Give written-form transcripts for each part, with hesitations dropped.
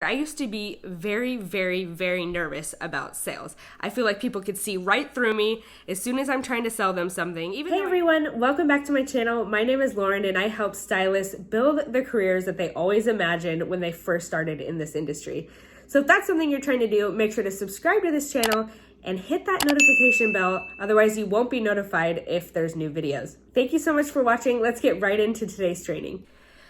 I used to be very, very, very nervous about sales. I feel like people could see right through me as soon as I'm trying to sell them something. Hey everyone, welcome back to my channel. My name is Lauren and I help stylists build the careers that they always imagined when they first started in this industry. So if that's something you're trying to do, make sure to subscribe to this channel and hit that notification bell. Otherwise, you won't be notified if there's new videos. Thank you so much for watching. Let's get right into today's training.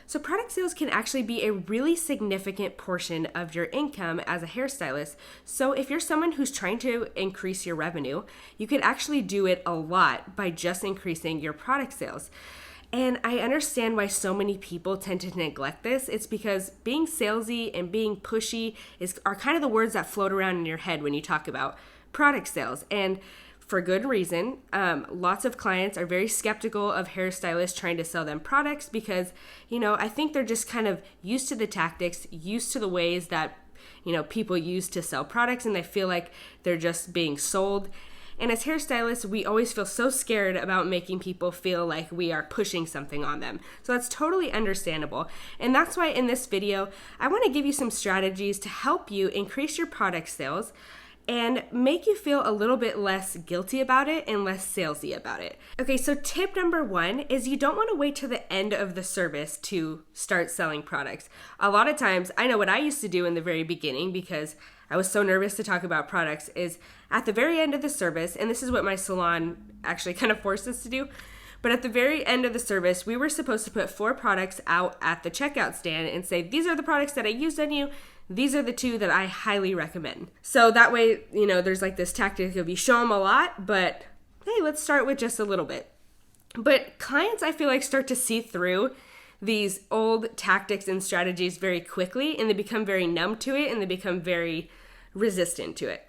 So product sales can actually be a really significant portion of your income as a hairstylist. So if you're someone who's trying to increase your revenue, you could actually do it a lot by just increasing your product sales. And I understand why so many people tend to neglect this. It's because being salesy and being pushy are kind of the words that float around in your head when you talk about product sales. And for good reason. Lots of clients are very skeptical of hairstylists trying to sell them products because, I think they're just kind of used to the tactics, used to the ways that, people use to sell products, and they feel like they're just being sold. And as hairstylists, we always feel so scared about making people feel like we are pushing something on them. So that's totally understandable. And that's why in this video, I want to give you some strategies to help you increase your product sales and make you feel a little bit less guilty about it and less salesy about it. Okay, so tip number one is you don't want to wait till the end of the service to start selling products. A lot of times, I know what I used to do in the very beginning because I was so nervous to talk about products is at the very end of the service, and this is what my salon actually kind of forced us to do, but at the very end of the service, we were supposed to put 4 products out at the checkout stand and say, these are the products that I used on you. These are the 2 that I highly recommend. So that way, there's like this tactic of you show them a lot, but hey, let's start with just a little bit. But clients, I feel like, start to see through these old tactics and strategies very quickly, and they become very numb to it, and they become very resistant to it.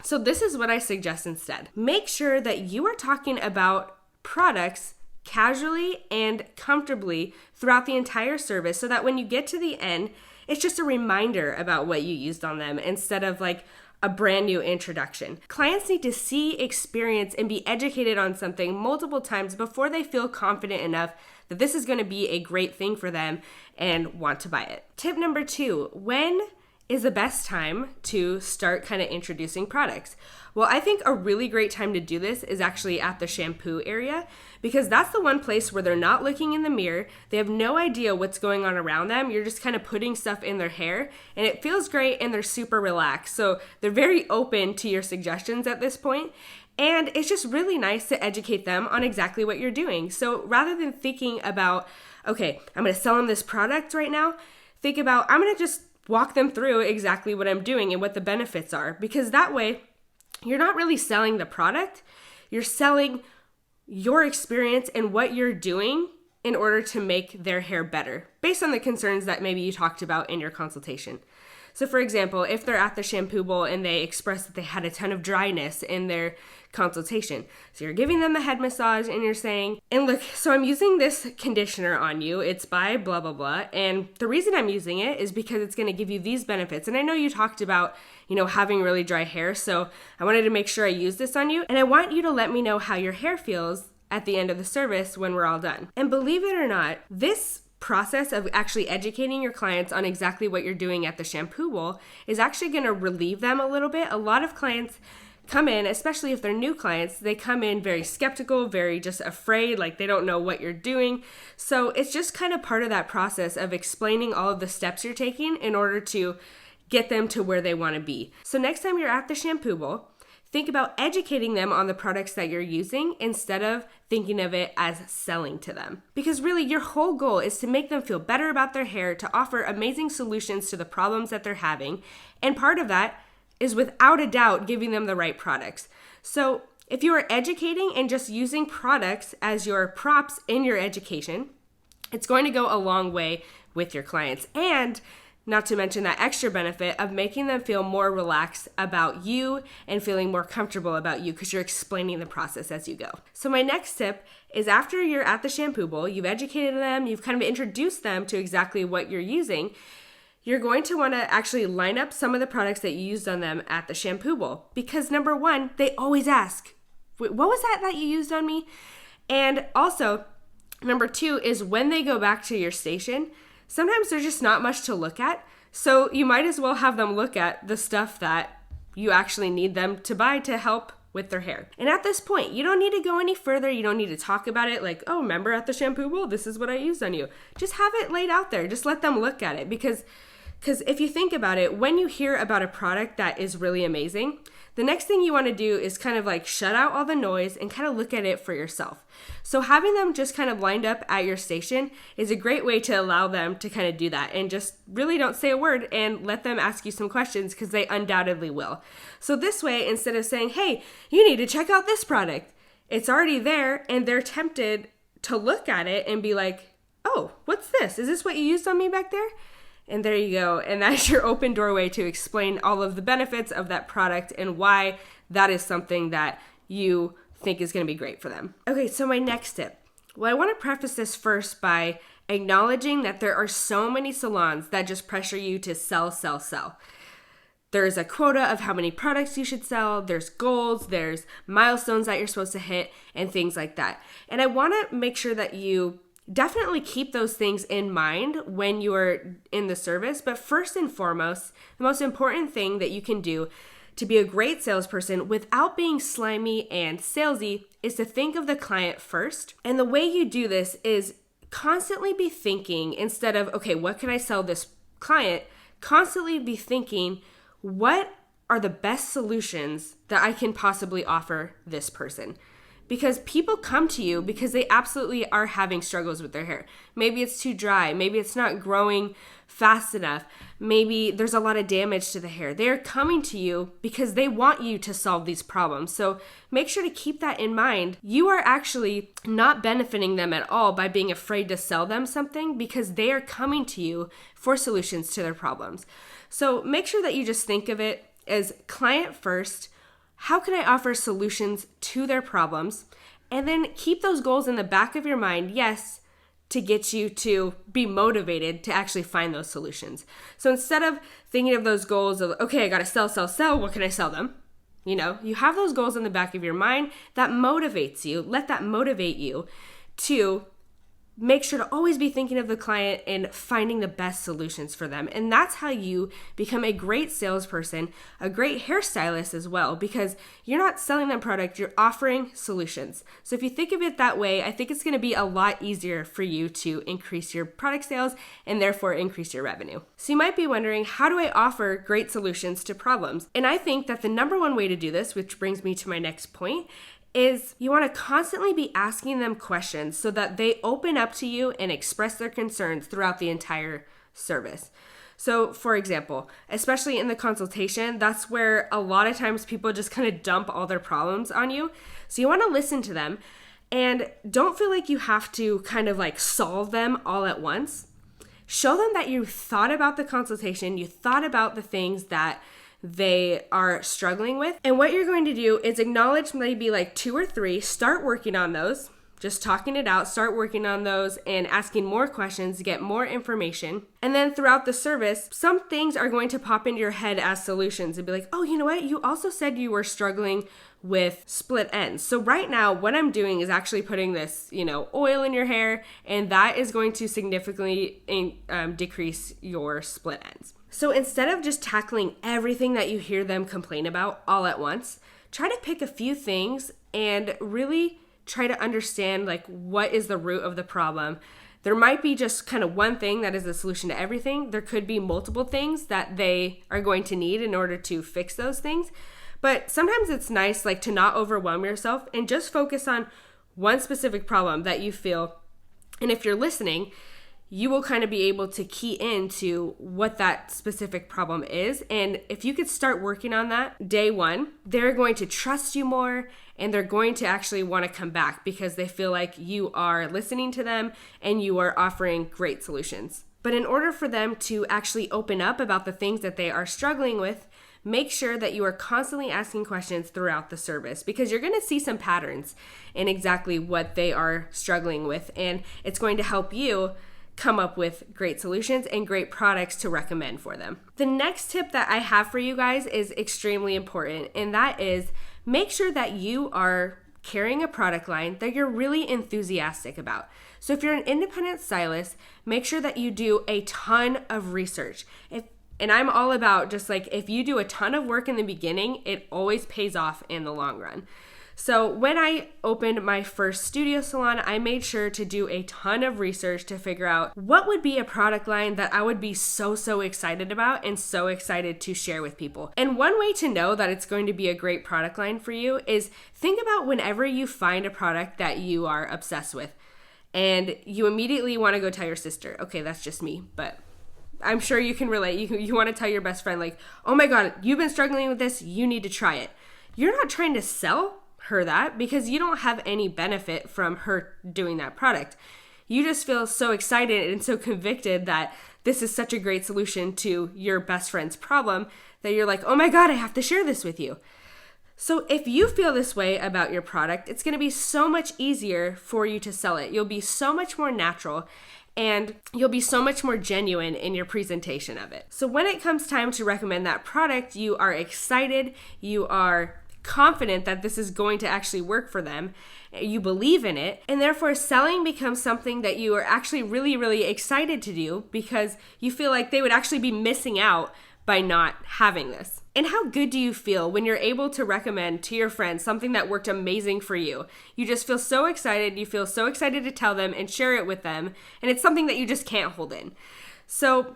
So this is what I suggest instead. Make sure that you are talking about products casually and comfortably throughout the entire service so that when you get to the end, it's just a reminder about what you used on them instead of like a brand new introduction. Clients need to see, experience, and be educated on something multiple times before they feel confident enough that this is going to be a great thing for them and want to buy it. Tip number 2, when is the best time to start kind of introducing products? Well, I think a really great time to do this is actually at the shampoo area because that's the one place where they're not looking in the mirror. They have no idea what's going on around them. You're just kind of putting stuff in their hair and it feels great and they're super relaxed. So they're very open to your suggestions at this point. And it's just really nice to educate them on exactly what you're doing. So rather than thinking about, okay, I'm going to sell them this product right now, think about, I'm going to just walk them through exactly what I'm doing and what the benefits are, because that way you're not really selling the product, you're selling your experience and what you're doing in order to make their hair better based on the concerns that maybe you talked about in your consultation. So for example, if they're at the shampoo bowl and they express that they had a ton of dryness in their consultation, so you're giving them a head massage and you're saying, and look, so I'm using this conditioner on you, it's by blah, blah, blah, and the reason I'm using it is because it's going to give you these benefits. And I know you talked about, having really dry hair, so I wanted to make sure I use this on you, and I want you to let me know how your hair feels at the end of the service when we're all done. And believe it or not, this process of actually educating your clients on exactly what you're doing at the shampoo bowl is actually going to relieve them a little bit. A lot of clients come in, especially if they're new clients, they come in very skeptical, very just afraid, like they don't know what you're doing. So it's just kind of part of that process of explaining all of the steps you're taking in order to get them to where they want to be. So next time you're at the shampoo bowl, think about educating them on the products that you're using instead of thinking of it as selling to them. Because really, your whole goal is to make them feel better about their hair, to offer amazing solutions to the problems that they're having. And part of that is without a doubt giving them the right products. So if you are educating and just using products as your props in your education, it's going to go a long way with your clients. And not to mention that extra benefit of making them feel more relaxed about you and feeling more comfortable about you because you're explaining the process as you go. So my next tip is after you're at the shampoo bowl, you've educated them, you've kind of introduced them to exactly what you're using, you're going to want to actually line up some of the products that you used on them at the shampoo bowl. Because number one, they always ask, what was that you used on me? And also, number 2 is when they go back to your station, sometimes there's just not much to look at. So you might as well have them look at the stuff that you actually need them to buy to help with their hair. And at this point, you don't need to go any further. You don't need to talk about it like, oh, remember at the shampoo bowl, this is what I used on you. Just have it laid out there. Just let them look at it. Because if you think about it, when you hear about a product that is really amazing, the next thing you want to do is kind of like shut out all the noise and kind of look at it for yourself. So having them just kind of lined up at your station is a great way to allow them to kind of do that, and just really don't say a word and let them ask you some questions, because they undoubtedly will. So this way, instead of saying, hey, you need to check out this product, it's already there and they're tempted to look at it and be like, oh, what's this? Is this what you used on me back there? And there you go. And that's your open doorway to explain all of the benefits of that product and why that is something that you think is going to be great for them. Okay, so my next tip. Well, I want to preface this first by acknowledging that there are so many salons that just pressure you to sell, sell, sell. There's a quota of how many products you should sell, there's goals, there's milestones that you're supposed to hit, and things like that. And I want to make sure that you definitely keep those things in mind when you're in the service. But first and foremost, the most important thing that you can do to be a great salesperson without being slimy and salesy is to think of the client first. And the way you do this is constantly be thinking, instead of, okay, what can I sell this client? Constantly be thinking, what are the best solutions that I can possibly offer this person? Because people come to you because they absolutely are having struggles with their hair. Maybe it's too dry. Maybe it's not growing fast enough. Maybe there's a lot of damage to the hair. They're coming to you because they want you to solve these problems. So make sure to keep that in mind. You are actually not benefiting them at all by being afraid to sell them something, because they are coming to you for solutions to their problems. So make sure that you just think of it as client first. How can I offer solutions to their problems? And then keep those goals in the back of your mind, yes, to get you to be motivated to actually find those solutions. So instead of thinking of those goals of, okay, I got to sell, what can I sell them? You have those goals in the back of your mind that motivates you. Let that motivate you to make sure to always be thinking of the client and finding the best solutions for them. And that's how you become a great salesperson, a great hairstylist as well, because you're not selling them product, you're offering solutions. So if you think of it that way, I think it's going to be a lot easier for you to increase your product sales and therefore increase your revenue. So you might be wondering, how do I offer great solutions to problems? And I think that the number one way to do this, which brings me to my next point, is you want to constantly be asking them questions so that they open up to you and express their concerns throughout the entire service. So for example, especially in the consultation, that's where a lot of times people just kind of dump all their problems on you. So you want to listen to them and don't feel like you have to kind of like solve them all at once. Show them that you thought about the consultation, you thought about the things that they are struggling with. And what you're going to do is acknowledge maybe like 2 or 3, start working on those, just talking it out, start working on those and asking more questions to get more information. And then throughout the service, some things are going to pop into your head as solutions and be like, oh, you know what? You also said you were struggling with split ends. So right now, what I'm doing is actually putting this, oil in your hair, and that is going to significantly decrease your split ends. So instead of just tackling everything that you hear them complain about all at once, try to pick a few things and really try to understand like what is the root of the problem. There might be just kind of one thing that is the solution to everything. There could be multiple things that they are going to need in order to fix those things. But sometimes it's nice like to not overwhelm yourself and just focus on one specific problem that you feel. And if you're listening, you will kind of be able to key into what that specific problem is. And if you could start working on that day one, they're going to trust you more and they're going to actually want to come back because they feel like you are listening to them and you are offering great solutions. But in order for them to actually open up about the things that they are struggling with, make sure that you are constantly asking questions throughout the service, because you're going to see some patterns in exactly what they are struggling with. And it's going to help you come up with great solutions and great products to recommend for them. The next tip that I have for you guys is extremely important, and that is make sure that you are carrying a product line that you're really enthusiastic about. So if you're an independent stylist, make sure that you do a ton of research. If And I'm all about just like, if you do a ton of work in the beginning, it always pays off in the long run. So when I opened my first studio salon, I made sure to do a ton of research to figure out what would be a product line that I would be so excited about and so excited to share with people. And one way to know that it's going to be a great product line for you is think about whenever you find a product that you are obsessed with and you immediately want to go tell your sister. Okay, that's just me, but I'm sure you can relate. You want to tell your best friend like, oh my God, you've been struggling with this. You need to try it. You're not trying to sell her that because you don't have any benefit from her doing that product. You just feel so excited and so convicted that this is such a great solution to your best friend's problem that you're like, oh my God, I have to share this with you. So if you feel this way about your product, it's going to be so much easier for you to sell it. You'll be so much more natural and you'll be so much more genuine in your presentation of it. So when it comes time to recommend that product, you are excited, you are confident that this is going to actually work for them, you believe in it, and therefore selling becomes something that you are actually really excited to do because you feel like they would actually be missing out by not having this. And how good do you feel when you're able to recommend to your friends something that worked amazing for you? You just feel so excited, you feel so excited to tell them and share it with them, and it's something that you just can't hold in. So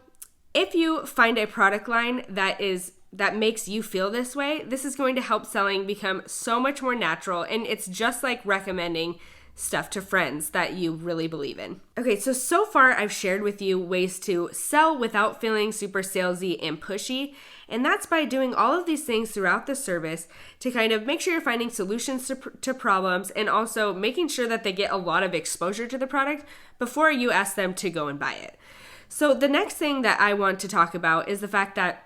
if you find a product line that makes you feel this way, this is going to help selling become so much more natural, and it's just like recommending stuff to friends that you really believe in. Okay, so far I've shared with you ways to sell without feeling super salesy and pushy, and that's by doing all of these things throughout the service to kind of make sure you're finding solutions to problems and also making sure that they get a lot of exposure to the product before you ask them to go and buy it. So the next thing that I want to talk about is the fact that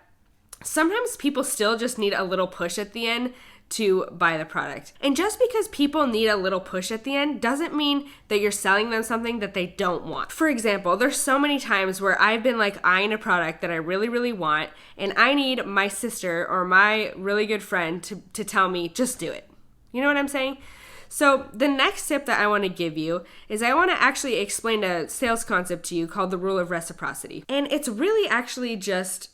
sometimes people still just need a little push at the end to buy the product. And just because people need a little push at the end doesn't mean that you're selling them something that they don't want. For example, there's so many times where I've been like eyeing a product that I really want, and I need my sister or my really good friend to tell me, just do it. You know what I'm saying? So the next tip that I want to give you is I want to actually explain a sales concept to you called the rule of reciprocity. And it's really actually just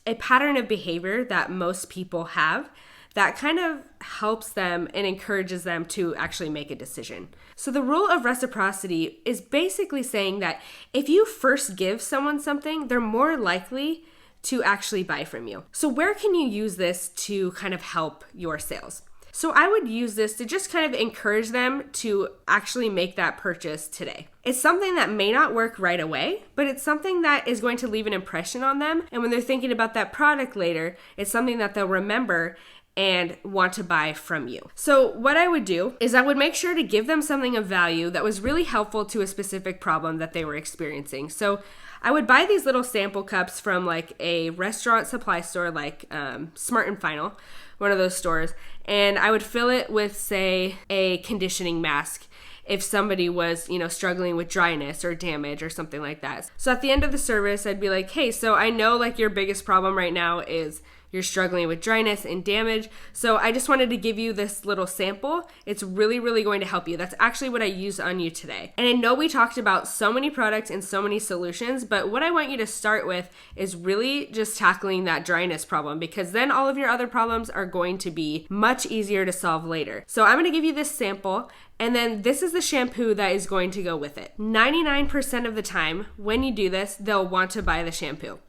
a pattern of behavior that most people have that kind of helps them and encourages them to actually make a decision. So the rule of reciprocity is basically saying that if you first give someone something, they're more likely to actually buy from you. So where can you use this to kind of help your sales? So I would use this to just kind of encourage them to actually make that purchase today. It's something that may not work right away, but it's something that is going to leave an impression on them. And when they're thinking about that product later, it's something that they'll remember and want to buy from you. So what I would do is I would make sure to give them something of value that was really helpful to a specific problem that they were experiencing. So I would buy these little sample cups from like a restaurant supply store like Smart & Final, one of those stores, and I would fill it with, say, a conditioning mask if somebody was, struggling with dryness or damage or something like that. So at the end of the service, I'd be like, hey, so I know like your biggest problem right now is you're struggling with dryness and damage. So I just wanted to give you this little sample. It's really going to help you. That's actually what I used on you today. And I know we talked about so many products and so many solutions, but what I want you to start with is really just tackling that dryness problem, because then all of your other problems are going to be much easier to solve later. So I'm going to give you this sample, and then this is the shampoo that is going to go with it. 99% of the time when you do this, they'll want to buy the shampoo.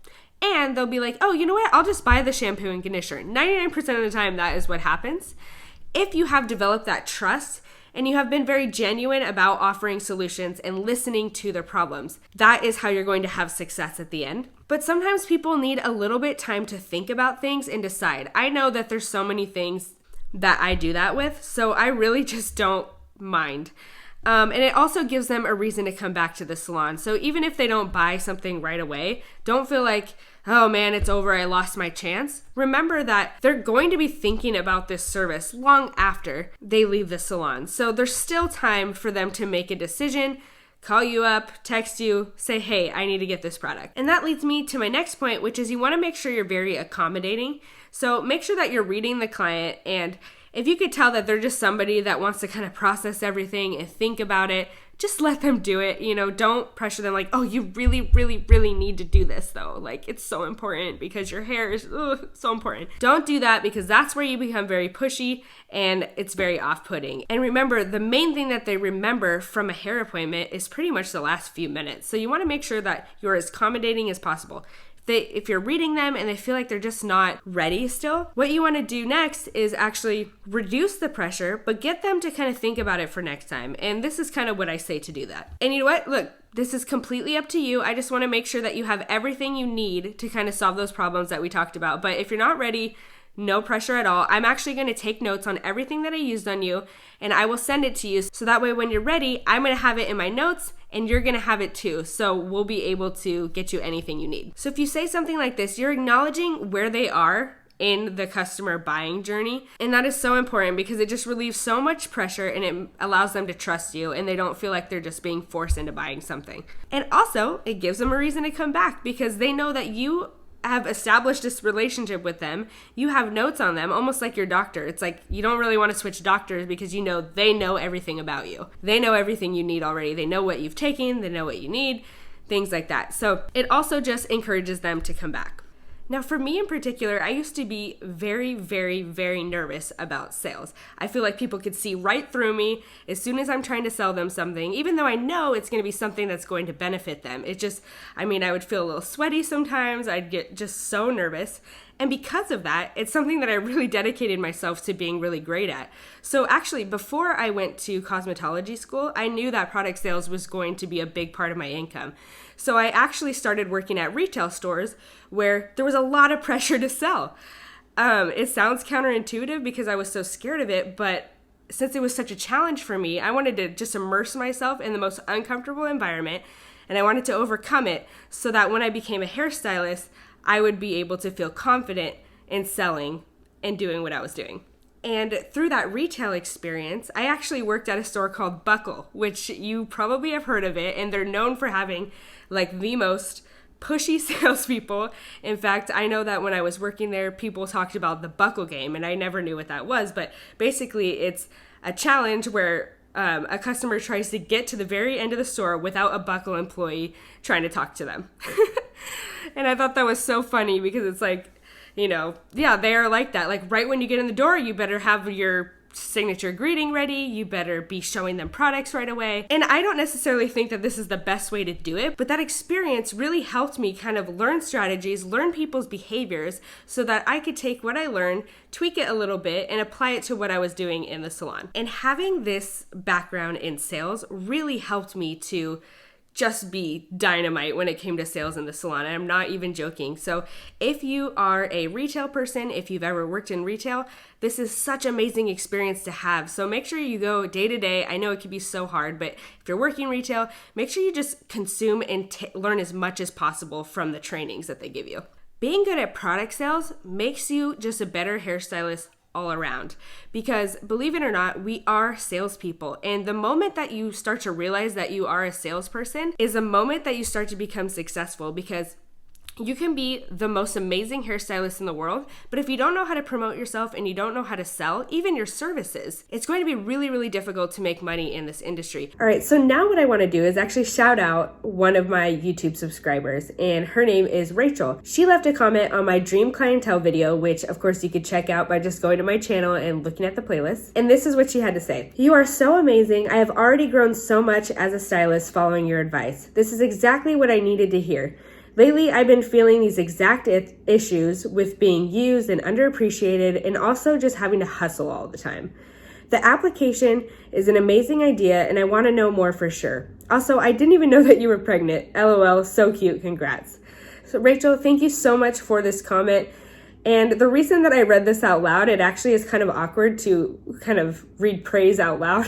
And they'll be like, oh, you know what? I'll just buy the shampoo and conditioner. 99% of the time, that is what happens. If you have developed that trust and you have been very genuine about offering solutions and listening to their problems, that is how you're going to have success at the end. But sometimes people need a little bit time to think about things and decide. I know that there's so many things that I do that with, so I really just don't mind. And it also gives them a reason to come back to the salon. So even if they don't buy something right away, don't feel like, oh man, it's over, I lost my chance. Remember that they're going to be thinking about this service long after they leave the salon. So there's still time for them to make a decision, call you up, text you, say, hey, I need to get this product. And that leads me to my next point, which is you want to make sure you're very accommodating. So make sure that you're reading the client, and if you could tell that they're just somebody that wants to kind of process everything and think about it, just let them do it. Don't pressure them like, oh, you really, really, really need to do this though. Like, it's so important because your hair is so important. Don't do that, because that's where you become very pushy and it's very off-putting. And remember, the main thing that they remember from a hair appointment is pretty much the last few minutes. So you want to make sure that you're as accommodating as possible. If you're reading them and they feel like they're just not ready still, what you want to do next is actually reduce the pressure, but get them to kind of think about it for next time. And this is kind of what I say to do that. And you know what? Look, this is completely up to you. I just want to make sure that you have everything you need to kind of solve those problems that we talked about. But if you're not ready, no pressure at all. I'm actually going to take notes on everything that I used on you, and I will send it to you. So that way when you're ready, I'm going to have it in my notes and you're going to have it too. So we'll be able to get you anything you need. So if you say something like this, you're acknowledging where they are in the customer buying journey. And that is so important because it just relieves so much pressure and it allows them to trust you and they don't feel like they're just being forced into buying something. And also it gives them a reason to come back because they know that you have established this relationship with them. You have notes on them, almost like your doctor. It's like you don't really want to switch doctors because they know everything about you. They know everything you need already. They know what you've taken, they know what you need, things like that. So it also just encourages them to come back. Now, for me in particular, I used to be very, very, very nervous about sales. I feel like people could see right through me as soon as I'm trying to sell them something, even though I know it's going to be something that's going to benefit them. I would feel a little sweaty sometimes. I'd get just so nervous. And because of that, it's something that I really dedicated myself to being really great at. So actually, before I went to cosmetology school, I knew that product sales was going to be a big part of my income. So I actually started working at retail stores where there was a lot of pressure to sell. It sounds counterintuitive because I was so scared of it, but since it was such a challenge for me, I wanted to just immerse myself in the most uncomfortable environment, and I wanted to overcome it so that when I became a hairstylist, I would be able to feel confident in selling and doing what I was doing. And through that retail experience, I actually worked at a store called Buckle, which you probably have heard of it, and they're known for having like the most pushy salespeople. In fact, I know that when I was working there, people talked about the Buckle game, and I never knew what that was, but basically it's a challenge where a customer tries to get to the very end of the store without a Buckle employee trying to talk to them. And I thought that was so funny because it's like, they are like that. Like right when you get in the door, you better have your signature greeting ready. You better be showing them products right away. And I don't necessarily think that this is the best way to do it, but that experience really helped me kind of learn strategies, learn people's behaviors so that I could take what I learned, tweak it a little bit, and apply it to what I was doing in the salon. And having this background in sales really helped me to just be dynamite when it came to sales in the salon. And I'm not even joking. So if you are a retail person, if you've ever worked in retail, this is such an amazing experience to have. So make sure you go day to day. I know it can be so hard, but if you're working retail, make sure you just consume and learn as much as possible from the trainings that they give you. Being good at product sales makes you just a better hairstylist all around, because believe it or not, we are salespeople. And the moment that you start to realize that you are a salesperson is a moment that you start to become successful, because you can be the most amazing hairstylist in the world, but if you don't know how to promote yourself and you don't know how to sell even your services, it's going to be really, really difficult to make money in this industry. All right, so now what I want to do is actually shout out one of my YouTube subscribers, and her name is Rachel. She left a comment on my Dream Clientele video, which of course you could check out by just going to my channel and looking at the playlist. And this is what she had to say. "You are so amazing. I have already grown so much as a stylist following your advice. This is exactly what I needed to hear. Lately, I've been feeling these exact issues with being used and underappreciated, and also just having to hustle all the time. The application is an amazing idea, and I want to know more for sure. Also, I didn't even know that you were pregnant. LOL, so cute, congrats." So Rachel, thank you so much for this comment. And the reason that I read this out loud, it actually is kind of awkward to kind of read praise out loud.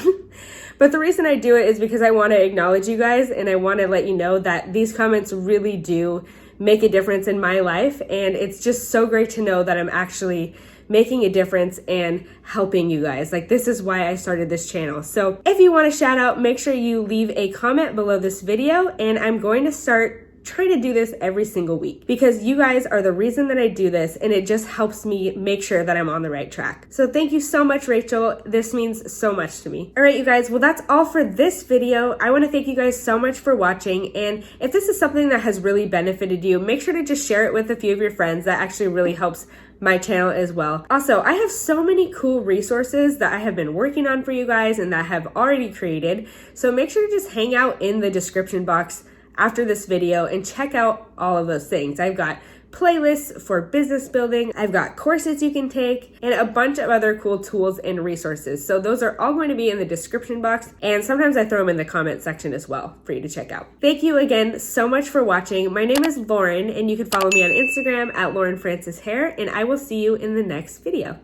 But the reason I do it is because I want to acknowledge you guys, and I want to let you know that these comments really do make a difference in my life. And it's just so great to know that I'm actually making a difference and helping you guys. Like, this is why I started this channel. So if you want to shout out, make sure you leave a comment below this video, and I'm going to start try to do this every single week because you guys are the reason that I do this, and it just helps me make sure that I'm on the right track. So thank you so much, Rachel. This means so much to me. All right, you guys, well, that's all for this video. I want to thank you guys so much for watching, and if this is something that has really benefited you, make sure to just share it with a few of your friends. That actually really helps my channel as well. Also, I have so many cool resources that I have been working on for you guys and that I have already created. So make sure to just hang out in the description box after this video and check out all of those things. I've got playlists for business building, I've got courses you can take, and a bunch of other cool tools and resources. So those are all going to be in the description box, and sometimes I throw them in the comment section as well for you to check out. Thank you again so much for watching. My name is Lauren, and you can follow me on Instagram at Lauren Francis Hair, and I will see you in the next video.